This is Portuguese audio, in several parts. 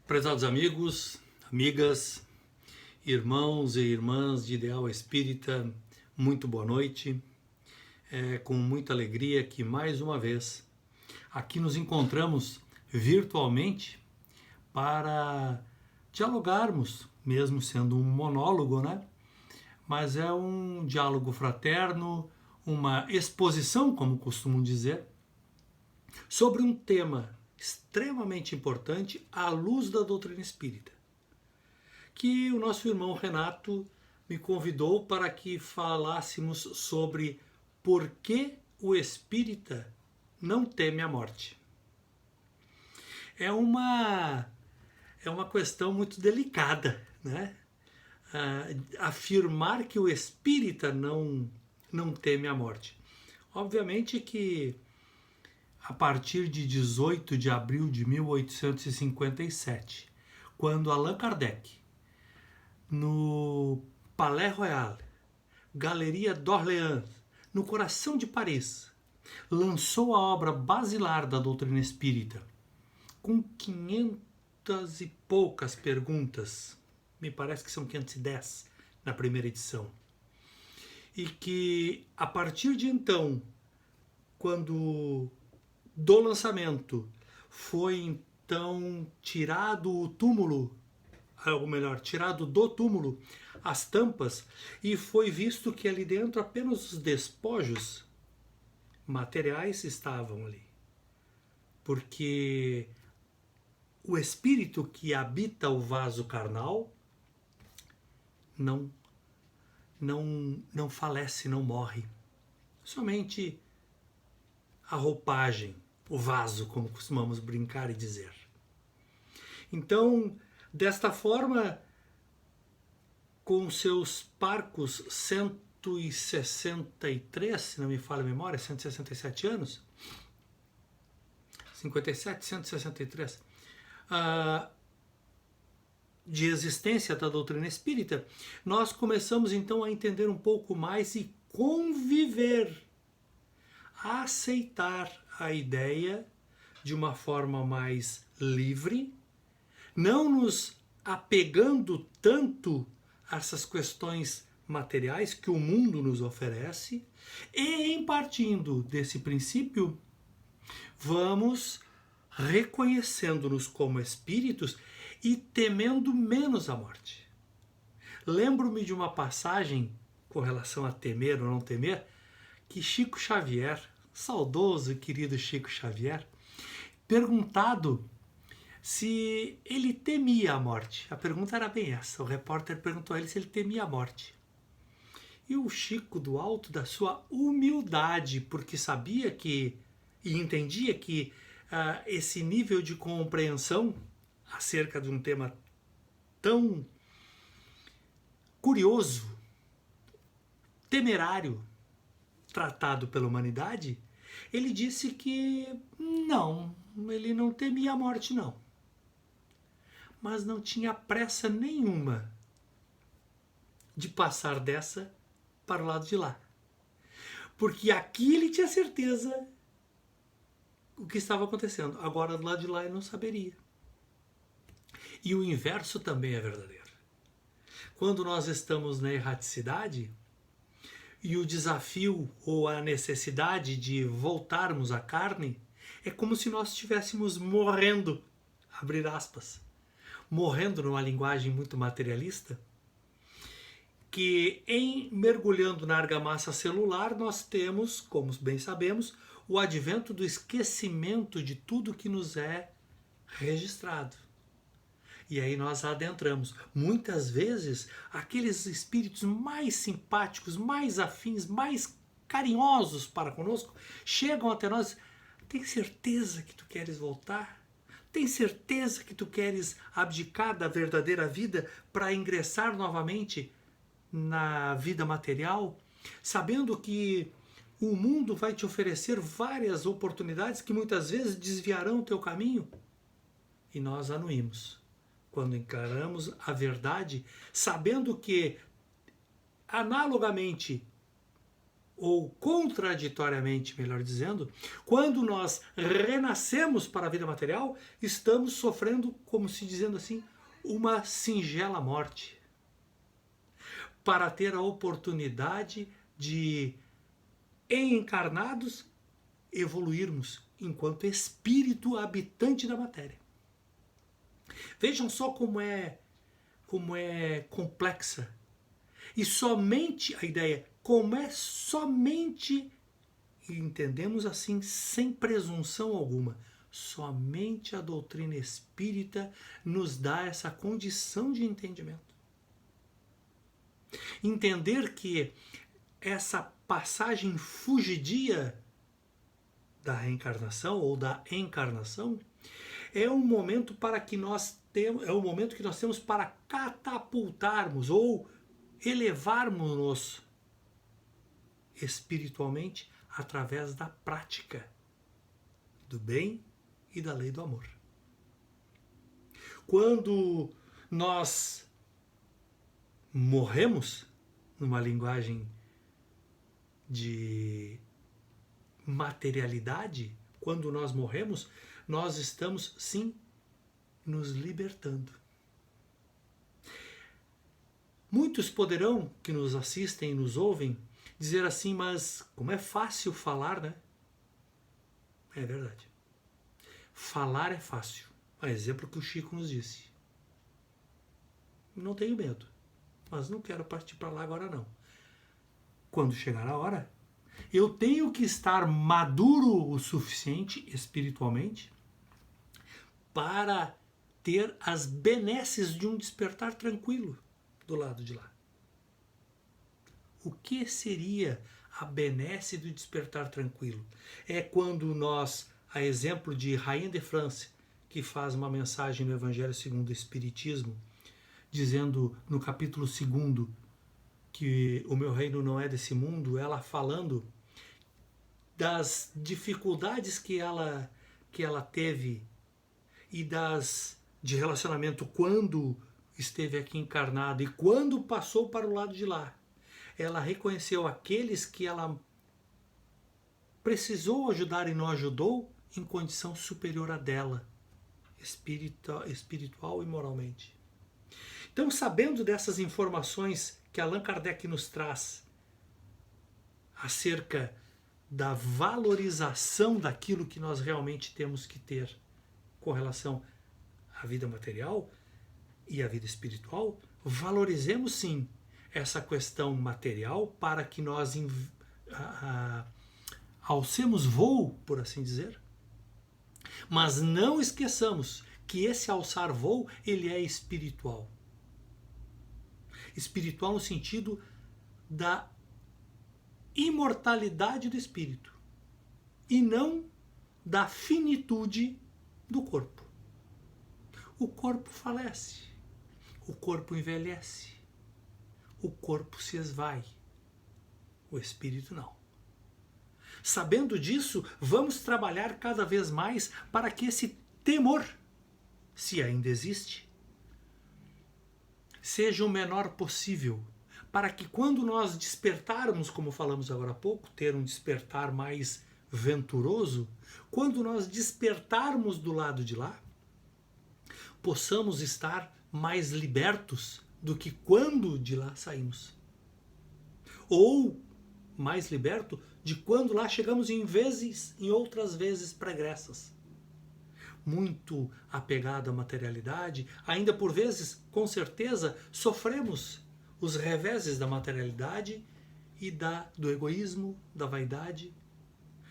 Prezados amigos, amigas, irmãos e irmãs de Ideal Espírita, muito boa noite. É com muita alegria que mais uma vez aqui nos encontramos virtualmente para dialogarmos, mesmo sendo um monólogo, né? Mas é um diálogo fraterno, uma exposição, como costumam dizer, sobre um tema extremamente importante à luz da doutrina espírita, que o nosso irmão Renato me convidou para que falássemos sobre por que o espírita não teme a morte. É uma questão muito delicada, né? Afirmar que o espírita não teme a morte. Obviamente que a partir de 18 de abril de 1857, quando Allan Kardec, no Palais Royal, Galeria d'Orléans, no coração de Paris, lançou a obra basilar da doutrina espírita, com 500 e poucas perguntas, me parece que são 510 na primeira edição, e que a partir de então, quando do lançamento foi então tirado o túmulo, ou melhor, tirado do túmulo as tampas, e foi visto que ali dentro apenas os despojos materiais estavam ali. Porque o espírito que habita o vaso carnal não falece, não morre. Somente a roupagem, o vaso, como costumamos brincar e dizer. Então, desta forma, com seus parcos 163, se não me falha a memória, 167 anos, 57, 163, de existência da doutrina espírita, nós começamos então a entender um pouco mais e conviver, a aceitar a ideia de uma forma mais livre, não nos apegando tanto a essas questões materiais que o mundo nos oferece, e em partindo desse princípio, vamos reconhecendo-nos como espíritos e temendo menos a morte. Lembro-me de uma passagem com relação a temer ou não temer, que Chico Xavier, saudoso e querido Chico Xavier, perguntado se ele temia a morte. A pergunta era bem essa. O repórter perguntou a ele se ele temia a morte. E o Chico, do alto da sua humildade, porque sabia que e entendia que esse nível de compreensão acerca de um tema tão curioso, temerário, tratado pela humanidade, ele disse que não, ele não temia a morte, não. Mas não tinha pressa nenhuma de passar dessa para o lado de lá. Porque aqui ele tinha certeza o que estava acontecendo. Agora, do lado de lá, ele não saberia. E o inverso também é verdadeiro. Quando nós estamos na erraticidade, e o desafio ou a necessidade de voltarmos à carne é como se nós estivéssemos morrendo, abrir aspas, morrendo numa linguagem muito materialista, que em mergulhando na argamassa celular nós temos, como bem sabemos, o advento do esquecimento de tudo que nos é registrado. E aí nós adentramos. Muitas vezes, aqueles espíritos mais simpáticos, mais afins, mais carinhosos para conosco, chegam até nós. Tem certeza que tu queres voltar? Tem certeza que tu queres abdicar da verdadeira vida para ingressar novamente na vida material? Sabendo que o mundo vai te oferecer várias oportunidades que muitas vezes desviarão o teu caminho? E nós anuímos. Quando encaramos a verdade, sabendo que, analogamente, ou contraditoriamente, melhor dizendo, quando nós renascemos para a vida material, estamos sofrendo, como se dizendo assim, uma singela morte, para ter a oportunidade de, encarnados, evoluirmos enquanto espírito habitante da matéria. Vejam só como é complexa. E somente a ideia, como é somente, e entendemos assim sem presunção alguma, somente a doutrina espírita nos dá essa condição de entendimento. Entender que essa passagem fugidia da reencarnação ou da encarnação é um momento para que nós temos para catapultarmos ou elevarmos-nos espiritualmente através da prática do bem e da lei do amor. Quando nós morremos, numa linguagem de materialidade, quando nós morremos, nós estamos sim nos libertando. Muitos poderão, que nos assistem e nos ouvem, dizer assim, mas como é fácil falar, né? É verdade. Falar é fácil. A exemplo que o Chico nos disse. Não tenho medo, mas não quero partir para lá agora não. Quando chegar a hora, eu tenho que estar maduro o suficiente espiritualmente para ter as benesses de um despertar tranquilo do lado de lá. O que seria a benesse do despertar tranquilo? É quando nós, a exemplo de Rainha de France, que faz uma mensagem no Evangelho segundo o Espiritismo, dizendo no capítulo 2 que o meu reino não é desse mundo, ela falando das dificuldades que ela teve e de relacionamento quando esteve aqui encarnada e quando passou para o lado de lá. Ela reconheceu aqueles que ela precisou ajudar e não ajudou em condição superior à dela, espiritual e moralmente. Então, sabendo dessas informações que Allan Kardec nos traz acerca da valorização daquilo que nós realmente temos que ter com relação à vida material e à vida espiritual, valorizemos sim essa questão material para que nós alcemos voo, por assim dizer, mas não esqueçamos que esse alçar voo ele é espiritual. Espiritual no sentido da imortalidade do espírito e não da finitude do corpo. O corpo falece, o corpo envelhece, o corpo se esvai, o espírito não. Sabendo disso, vamos trabalhar cada vez mais para que esse temor, se ainda existe, seja o menor possível, para que quando nós despertarmos, como falamos agora há pouco, ter um despertar mais venturoso, quando nós despertarmos do lado de lá, possamos estar mais libertos do que quando de lá saímos. Ou mais liberto de quando lá chegamos em outras vezes pregressas. Muito apegado à materialidade, ainda por vezes, com certeza, sofremos os reveses da materialidade e do egoísmo, da vaidade,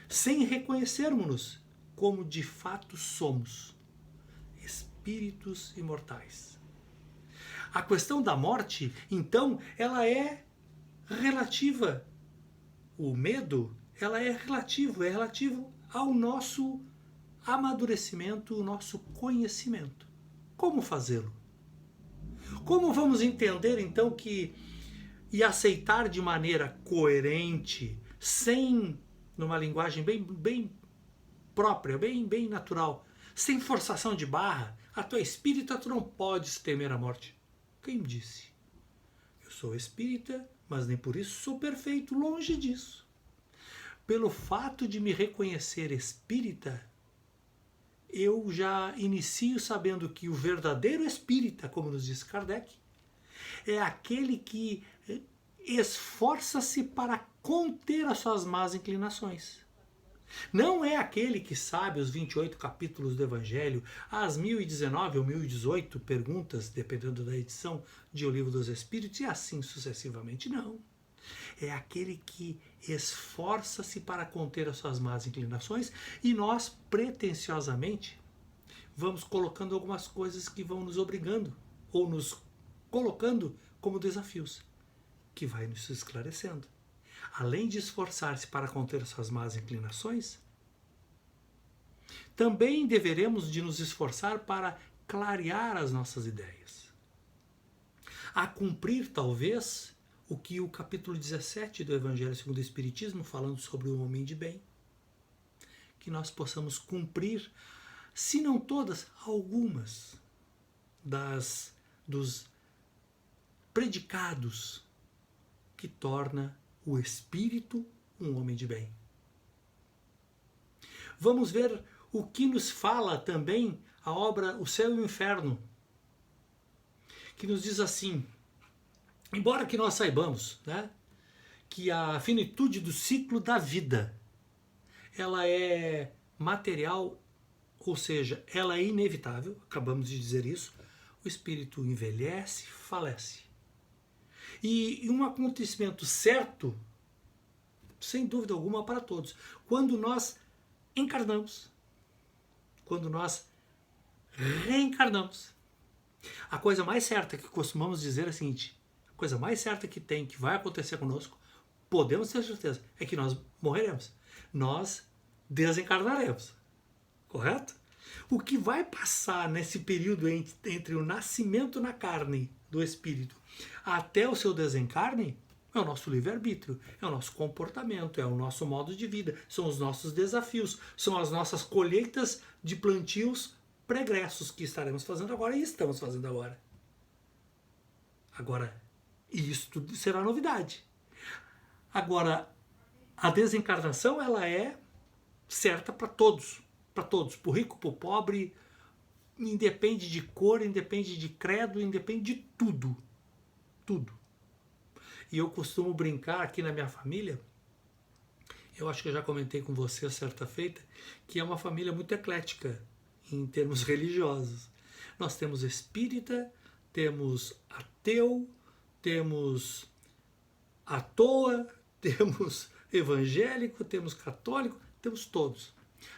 sem reconhecermos-nos como de fato somos, espíritos imortais. A questão da morte, então, ela é relativa. O medo, ela é relativo ao nosso amadurecimento, o nosso conhecimento. Como fazê-lo? Como vamos entender, então, e aceitar de maneira coerente, sem, numa linguagem bem própria, bem natural, sem forçação de barra, a tua espírita, tu não podes temer a morte. Quem disse? Eu sou espírita, mas nem por isso sou perfeito, longe disso. pelo fato de me reconhecer espírita, eu já inicio sabendo que o verdadeiro espírita, como nos diz Kardec, é aquele que esforça-se para conter as suas más inclinações. Não é aquele que sabe os 28 capítulos do Evangelho, as 1019 ou 1018 perguntas, dependendo da edição, de O Livro dos Espíritos, e assim sucessivamente. Não. É aquele que esforça-se para conter as suas más inclinações, e nós, pretensiosamente, vamos colocando algumas coisas que vão nos obrigando, ou nos colocando como desafios, que vai nos esclarecendo. Além de esforçar-se para conter suas más inclinações, também deveremos de nos esforçar para clarear as nossas ideias. A cumprir, talvez, o que o capítulo 17 do Evangelho segundo o Espiritismo, falando sobre o homem de bem, que nós possamos cumprir, se não todas, algumas dos predicados que torna o espírito um homem de bem. Vamos ver o que nos fala também a obra O Céu e o Inferno, que nos diz assim: embora que nós saibamos, né, que a finitude do ciclo da vida, ela é material, ou seja, ela é inevitável, acabamos de dizer isso, o espírito envelhece, falece. E um acontecimento certo, sem dúvida alguma, para todos. Quando nós encarnamos, quando nós reencarnamos, a coisa mais certa que costumamos dizer é a seguinte: a coisa mais certa que tem, que vai acontecer conosco, podemos ter certeza, é que nós morreremos. Nós desencarnaremos. Correto? O que vai passar nesse período entre o nascimento na carne do espírito até o seu desencarne é o nosso livre-arbítrio, é o nosso comportamento, é o nosso modo de vida, são os nossos desafios, são as nossas colheitas de plantios pregressos que estaremos fazendo agora e estamos fazendo agora. Agora, isto será novidade. Agora, a desencarnação, ela é certa para todos, para o rico, para o pobre, independe de cor, independe de credo, independe de tudo. Tudo. E eu costumo brincar aqui na minha família, eu acho que eu já comentei com você certa feita, que é uma família muito eclética em termos religiosos. Nós temos espírita, temos ateu, temos à toa, temos evangélico, temos católico, temos todos.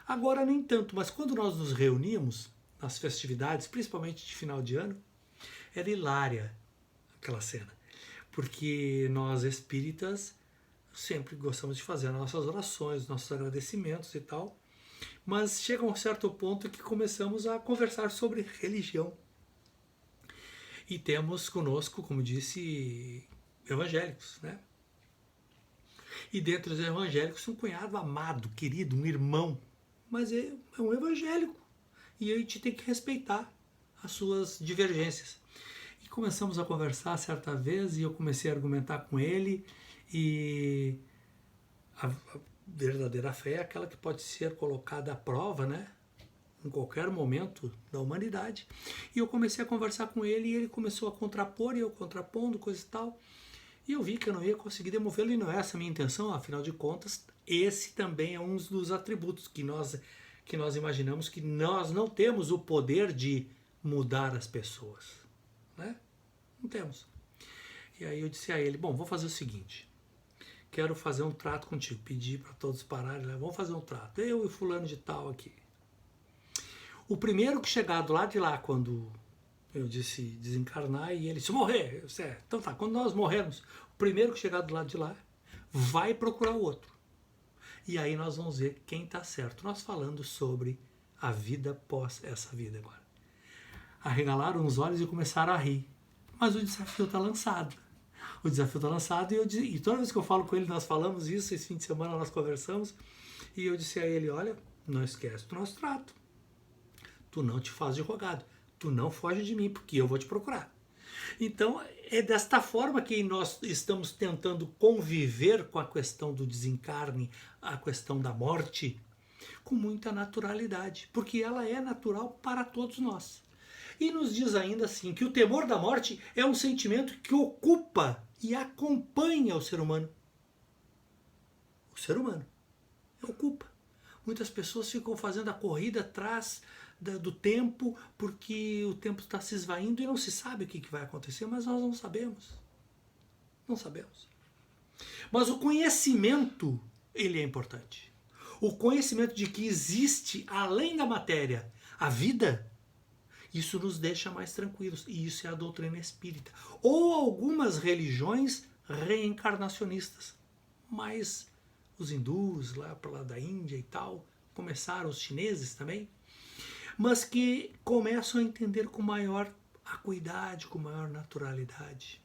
Agora nem tanto, mas quando nós nos reunimos nas festividades, principalmente de final de ano, era hilária aquela cena, porque nós espíritas sempre gostamos de fazer as nossas orações, nossos agradecimentos e tal, mas chega um certo ponto que começamos a conversar sobre religião. E temos conosco, como disse, evangélicos, né? E dentre os evangélicos, um cunhado amado, querido, um irmão, mas é um evangélico. E a gente tem que respeitar as suas divergências. E começamos a conversar certa vez e eu comecei a argumentar com ele, e a verdadeira fé é aquela que pode ser colocada à prova, né? Em qualquer momento da humanidade. E eu comecei a conversar com ele e ele começou a contrapor e eu contrapondo, coisa e tal. E eu vi que eu não ia conseguir demovê-lo e não é essa a minha intenção, afinal de contas, esse também é um dos atributos que nós imaginamos que nós não temos o poder de mudar as pessoas, né? Não temos. E aí eu disse a ele, bom, vou fazer o seguinte, quero fazer um trato contigo, pedi para todos pararem, vamos fazer um trato, eu e fulano de tal aqui. O primeiro que chegar do lado de lá, quando eu disse desencarnar, e ele disse morrer, eu disse, então tá, quando nós morrermos, o primeiro que chegar do lado de lá vai procurar o outro. E aí nós vamos ver quem está certo. Nós falando sobre a vida após essa vida agora. Arregalaram os olhos e começaram a rir. Mas o desafio está lançado. O desafio está lançado e toda vez que eu falo com ele, nós falamos isso, esse fim de semana nós conversamos, e eu disse a ele, olha, não esquece do nosso trato. Tu não te faz de rogado. Tu não foge de mim, porque eu vou te procurar. Então, é desta forma que nós estamos tentando conviver com a questão do desencarne, a questão da morte, com muita naturalidade, porque ela é natural para todos nós. E nos diz ainda assim que o temor da morte é um sentimento que ocupa e acompanha o ser humano. O ser humano ocupa. Muitas pessoas ficam fazendo a corrida atrás do tempo, porque o tempo está se esvaindo e não se sabe o que vai acontecer, mas nós não sabemos. Não sabemos. Mas o conhecimento, ele é importante. O conhecimento de que existe, além da matéria, a vida, isso nos deixa mais tranquilos. E isso é a doutrina espírita. Ou algumas religiões reencarnacionistas. Mas os hindus, lá para lá da Índia e tal, começaram, os chineses também, mas que começam a entender com maior acuidade, com maior naturalidade.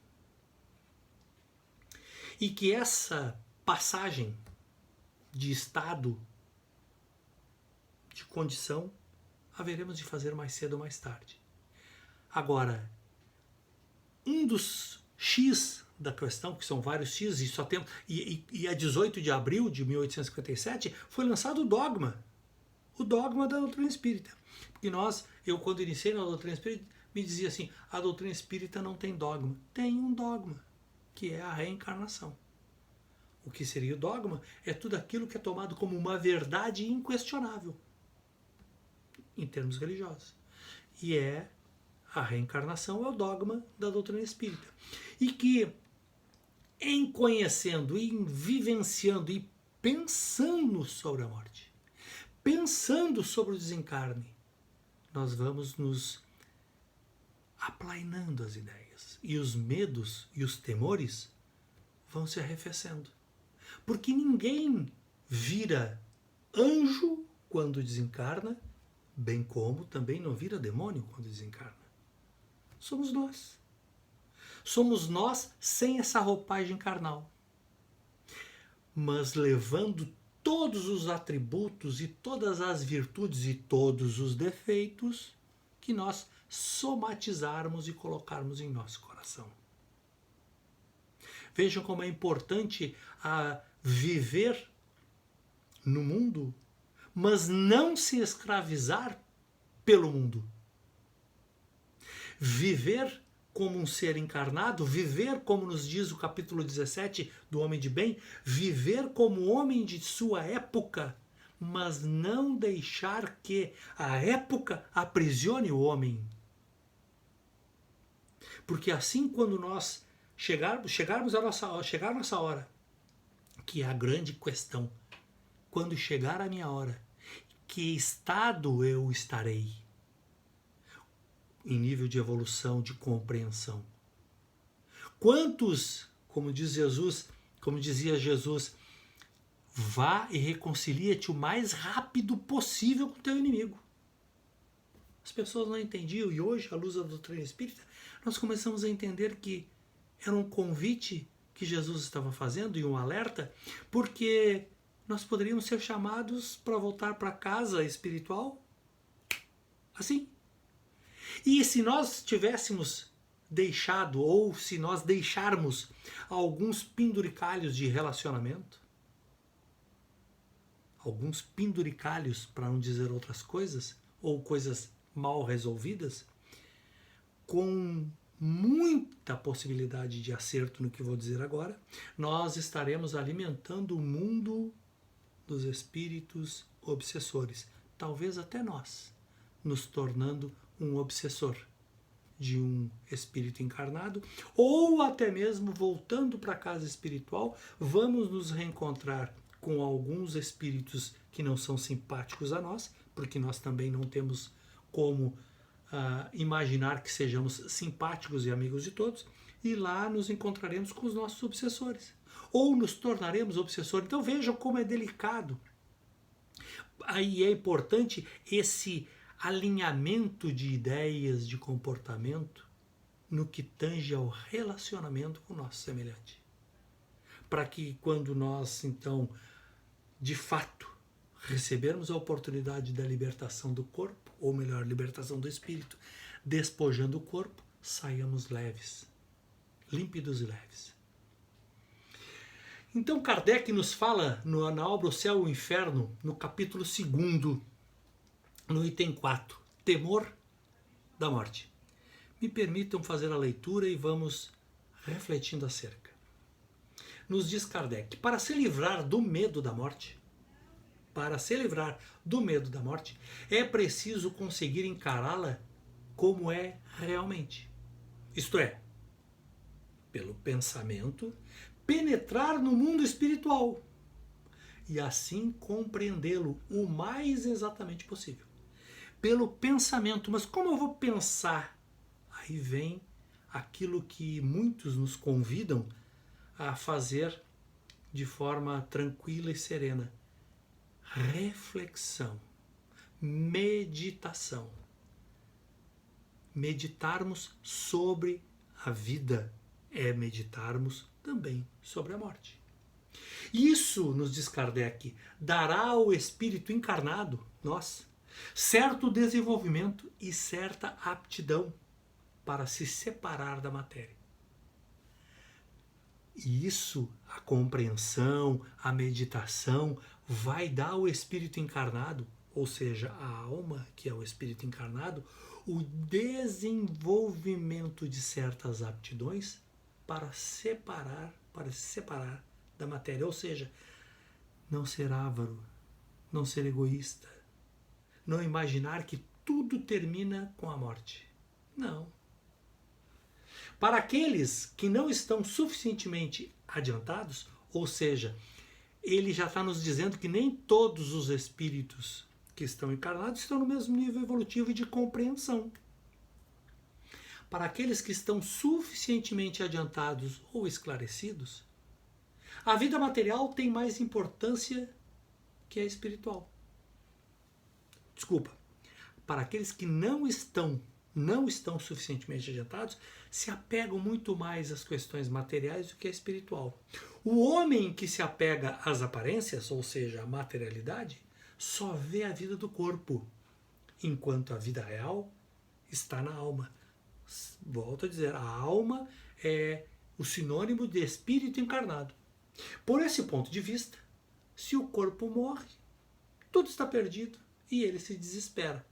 E que essa passagem de estado, de condição, haveremos de fazer mais cedo ou mais tarde. Agora, um dos X da questão, que são vários X, e só tem, e a 18 de abril de 1857 foi lançado o dogma da doutrina espírita. Porque eu quando iniciei na doutrina espírita, me dizia assim, a doutrina espírita não tem dogma. Tem um dogma, que é a reencarnação. O que seria o dogma? É tudo aquilo que é tomado como uma verdade inquestionável, em termos religiosos. E a reencarnação é o dogma da doutrina espírita. E que, em conhecendo, em vivenciando e pensando sobre a morte, pensando sobre o desencarne, nós vamos nos aplainando as ideias. E os medos e os temores vão se arrefecendo. Porque ninguém vira anjo quando desencarna, bem como também não vira demônio quando desencarna. Somos nós. Somos nós sem essa roupagem carnal. Mas levando todos os atributos e todas as virtudes e todos os defeitos que nós somatizarmos e colocarmos em nosso coração. Vejam como é importante viver no mundo, mas não se escravizar pelo mundo. Viver como um ser encarnado, viver como nos diz o capítulo 17 do Homem de Bem, viver como homem de sua época, mas não deixar que a época aprisione o homem. Porque assim, quando nós chegarmos a nossa hora, que é a grande questão, quando chegar a minha hora, que estado eu estarei? Em nível de evolução, de compreensão. Quantos, como dizia Jesus, vá e reconcilia-te o mais rápido possível com o teu inimigo. As pessoas não entendiam, e hoje, à luz da doutrina espírita, nós começamos a entender que era um convite que Jesus estava fazendo e um alerta, porque nós poderíamos ser chamados para voltar para casa espiritual assim. E se nós tivéssemos deixado, ou se nós deixarmos alguns penduricalhos de relacionamento, alguns penduricalhos, para não dizer outras coisas, ou coisas mal resolvidas, com muita possibilidade de acerto no que vou dizer agora, nós estaremos alimentando o mundo dos espíritos obsessores. Talvez até nós, nos tornando um obsessor de um espírito encarnado, ou até mesmo voltando para a casa espiritual, vamos nos reencontrar com alguns espíritos que não são simpáticos a nós, porque nós também não temos como imaginar que sejamos simpáticos e amigos de todos, e lá nos encontraremos com os nossos obsessores, ou nos tornaremos obsessores. Então vejam como é delicado. Aí é importante esse alinhamento de ideias, de comportamento, no que tange ao relacionamento com o nosso semelhante. Para que quando nós, então, de fato, recebermos a oportunidade da libertação do corpo, ou melhor, libertação do espírito, despojando o corpo, saiamos leves, límpidos e leves. Então Kardec nos fala na obra O Céu e o Inferno, no capítulo 2º, no item 4, temor da morte. Me permitam fazer a leitura e vamos refletindo acerca. Nos diz Kardec, para se livrar do medo da morte, é preciso conseguir encará-la como é realmente. Isto é, pelo pensamento, penetrar no mundo espiritual e assim compreendê-lo o mais exatamente possível. Pelo pensamento, mas como eu vou pensar? Aí vem aquilo que muitos nos convidam a fazer de forma tranquila e serena. Reflexão, meditação. Meditarmos sobre a vida é meditarmos também sobre a morte. Isso, nos diz Kardec, dará ao espírito encarnado, nós, certo desenvolvimento e certa aptidão para se separar da matéria. E isso, a compreensão, a meditação, vai dar ao espírito encarnado, ou seja, a alma, que é o espírito encarnado, o desenvolvimento de certas aptidões para se separar da matéria. Ou seja, não ser avaro, não ser egoísta, não imaginar que tudo termina com a morte. Não. Para aqueles que não estão suficientemente adiantados, ou seja, ele já está nos dizendo que nem todos os espíritos que estão encarnados estão no mesmo nível evolutivo e de compreensão. Para aqueles que estão suficientemente adiantados ou esclarecidos, a vida material tem mais importância que a espiritual. Desculpa. Para aqueles que não estão suficientemente adiantados, se apegam muito mais às questões materiais do que à espiritual. O homem que se apega às aparências, ou seja, à materialidade, só vê a vida do corpo, enquanto a vida real está na alma. Volto a dizer, a alma é o sinônimo de espírito encarnado. Por esse ponto de vista, se o corpo morre, tudo está perdido e ele se desespera.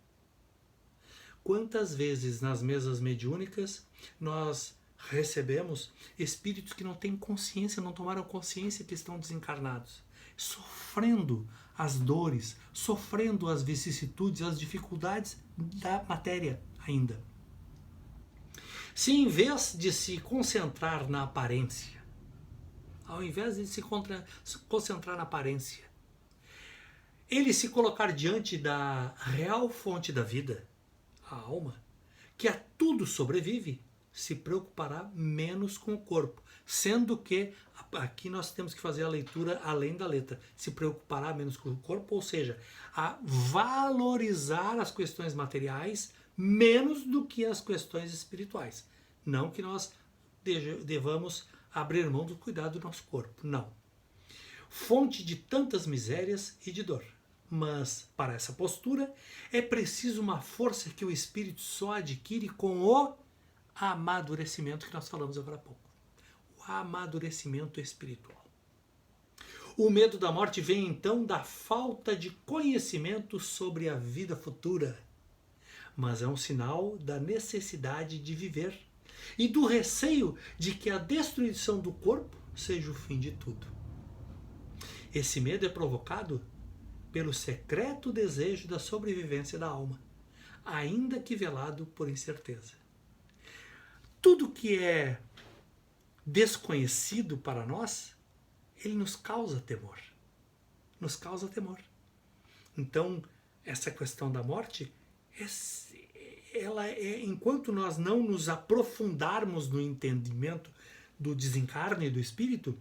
Quantas vezes nas mesas mediúnicas nós recebemos espíritos que não têm consciência, não tomaram consciência que estão desencarnados, sofrendo as dores, sofrendo as vicissitudes, as dificuldades da matéria ainda. Se em vez de se concentrar na aparência, ao invés de se concentrar na aparência, ele se colocar diante da real fonte da vida, a alma, que a tudo sobrevive, se preocupará menos com o corpo. Sendo que, aqui nós temos que fazer a leitura além da letra, se preocupará menos com o corpo, ou seja, a valorizar as questões materiais menos do que as questões espirituais. Não que nós devamos abrir mão do cuidado do nosso corpo, não. Fonte de tantas misérias e de dor. Mas, para essa postura, é preciso uma força que o espírito só adquire com o amadurecimento que nós falamos agora há pouco. O amadurecimento espiritual. O medo da morte vem, então, da falta de conhecimento sobre a vida futura. Mas é um sinal da necessidade de viver e do receio de que a destruição do corpo seja o fim de tudo. Esse medo é provocado pelo secreto desejo da sobrevivência da alma, ainda que velado por incerteza. Tudo que é desconhecido para nós, ele nos causa temor. Nos causa temor. Então, essa questão da morte, ela é, enquanto nós não nos aprofundarmos no entendimento do desencarne do espírito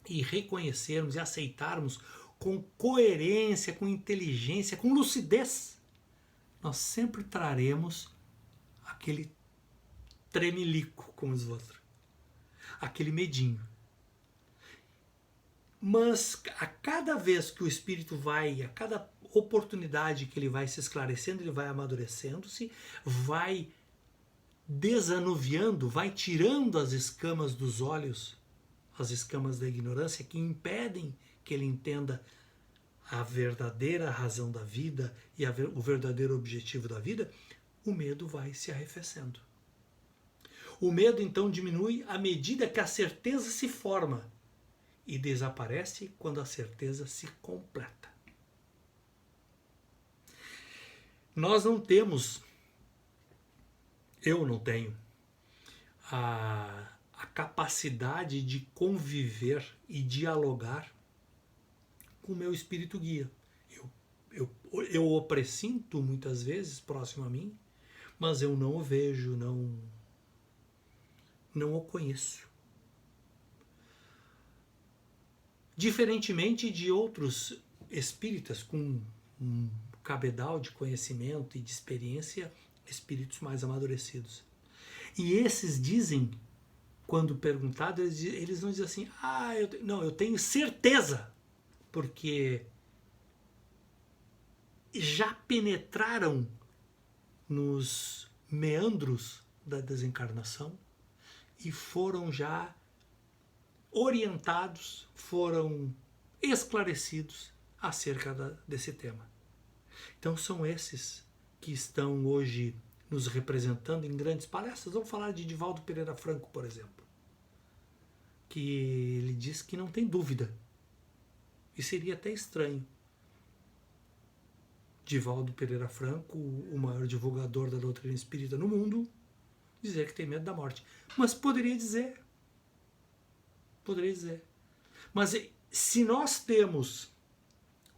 e reconhecermos e aceitarmos com coerência, com inteligência, com lucidez, nós sempre traremos aquele tremelico, como diz o outro, aquele medinho. Mas a cada vez que o espírito vai, a cada oportunidade que ele vai se esclarecendo, ele vai amadurecendo-se, vai desanuviando, vai tirando as escamas dos olhos, as escamas da ignorância que impedem que ele entenda a verdadeira razão da vida e o verdadeiro objetivo da vida, o medo vai se arrefecendo. O medo então diminui à medida que a certeza se forma e desaparece quando a certeza se completa. Nós não temos, eu não tenho, a capacidade de conviver e dialogar com o meu espírito guia. Eu o pressinto muitas vezes próximo a mim, mas eu não o vejo, não o conheço. Diferentemente de outros espíritas com um cabedal de conhecimento e de experiência, espíritos mais amadurecidos. E esses dizem, quando perguntado, eles não dizem assim, eu tenho certeza, porque já penetraram nos meandros da desencarnação e foram já orientados, foram esclarecidos acerca desse tema. Então são esses que estão hoje nos representando em grandes palestras. Vamos falar de Divaldo Pereira Franco, por exemplo, que ele diz que não tem dúvida. E seria até estranho Divaldo Pereira Franco, o maior divulgador da doutrina espírita no mundo, dizer que tem medo da morte. Mas poderia dizer. Mas se nós temos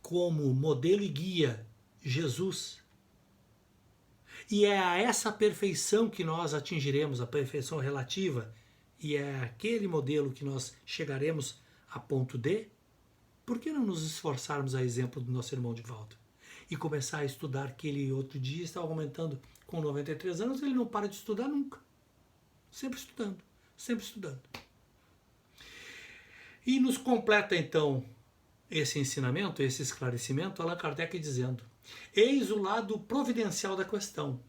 como modelo e guia Jesus, e é a essa perfeição que nós atingiremos, a perfeição relativa, e é aquele modelo que nós chegaremos a ponto D, por que não nos esforçarmos a exemplo do nosso irmão Divaldo? E começar a estudar, que ele outro dia estava comentando, com 93 anos, ele não para de estudar nunca. Sempre estudando, sempre estudando. E nos completa então esse ensinamento, esse esclarecimento, Allan Kardec dizendo: eis o lado providencial da questão,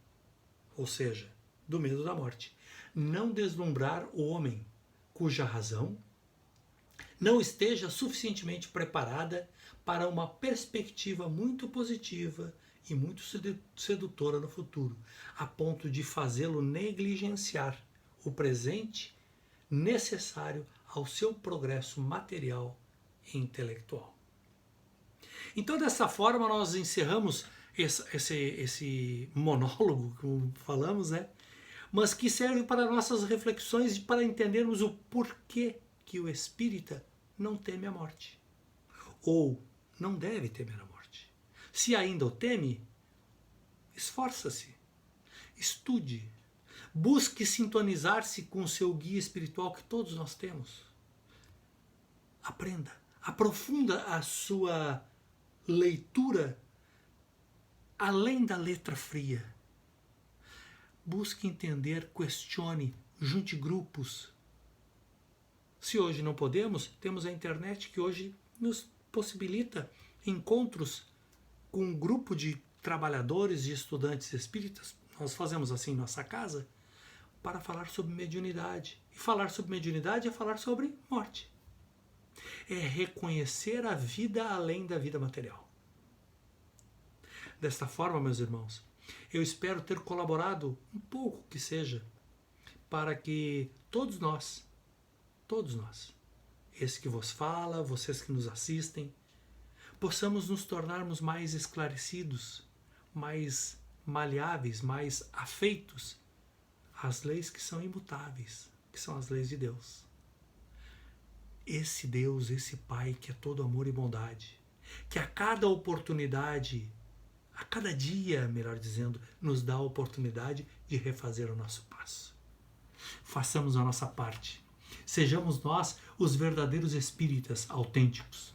ou seja, do medo da morte. Não deslumbrar o homem cuja razão não esteja suficientemente preparada para uma perspectiva muito positiva e muito sedutora no futuro, a ponto de fazê-lo negligenciar o presente necessário ao seu progresso material e intelectual. Então, dessa forma, nós encerramos esse monólogo, como falamos, né? Mas que serve para nossas reflexões e para entendermos o porquê que o espírita não teme a morte. Ou não deve temer a morte. Se ainda o teme, esforça-se, estude, busque sintonizar-se com o seu guia espiritual que todos nós temos. Aprenda, aprofunda a sua leitura além da letra fria. Busque entender, questione, junte grupos. Se hoje não podemos, temos a internet que hoje nos possibilita encontros com um grupo de trabalhadores e estudantes espíritas. Nós fazemos assim em nossa casa para falar sobre mediunidade. E falar sobre mediunidade é falar sobre morte. É reconhecer a vida além da vida material. Desta forma, meus irmãos, eu espero ter colaborado um pouco que seja para que todos nós, esse que vos fala, vocês que nos assistem, possamos nos tornarmos mais esclarecidos, mais maleáveis, mais afeitos às leis que são imutáveis, que são as leis de Deus. Esse Deus, esse Pai que é todo amor e bondade, que a cada oportunidade, a cada dia, melhor dizendo, nos dá a oportunidade de refazer o nosso passo. Façamos a nossa parte. Sejamos nós os verdadeiros espíritas autênticos,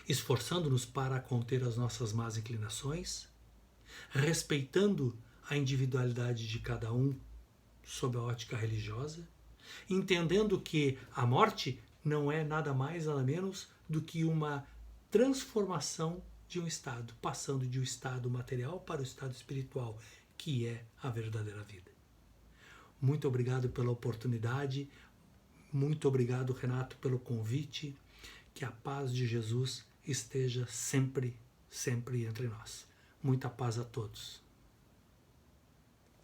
esforçando-nos para conter as nossas más inclinações, respeitando a individualidade de cada um sob a ótica religiosa, entendendo que a morte não é nada mais, nada menos do que uma transformação de um estado, passando de um estado material para o estado espiritual, que é a verdadeira vida. Muito obrigado pela oportunidade. Muito obrigado, Renato, pelo convite. Que a paz de Jesus esteja sempre, sempre entre nós. Muita paz a todos.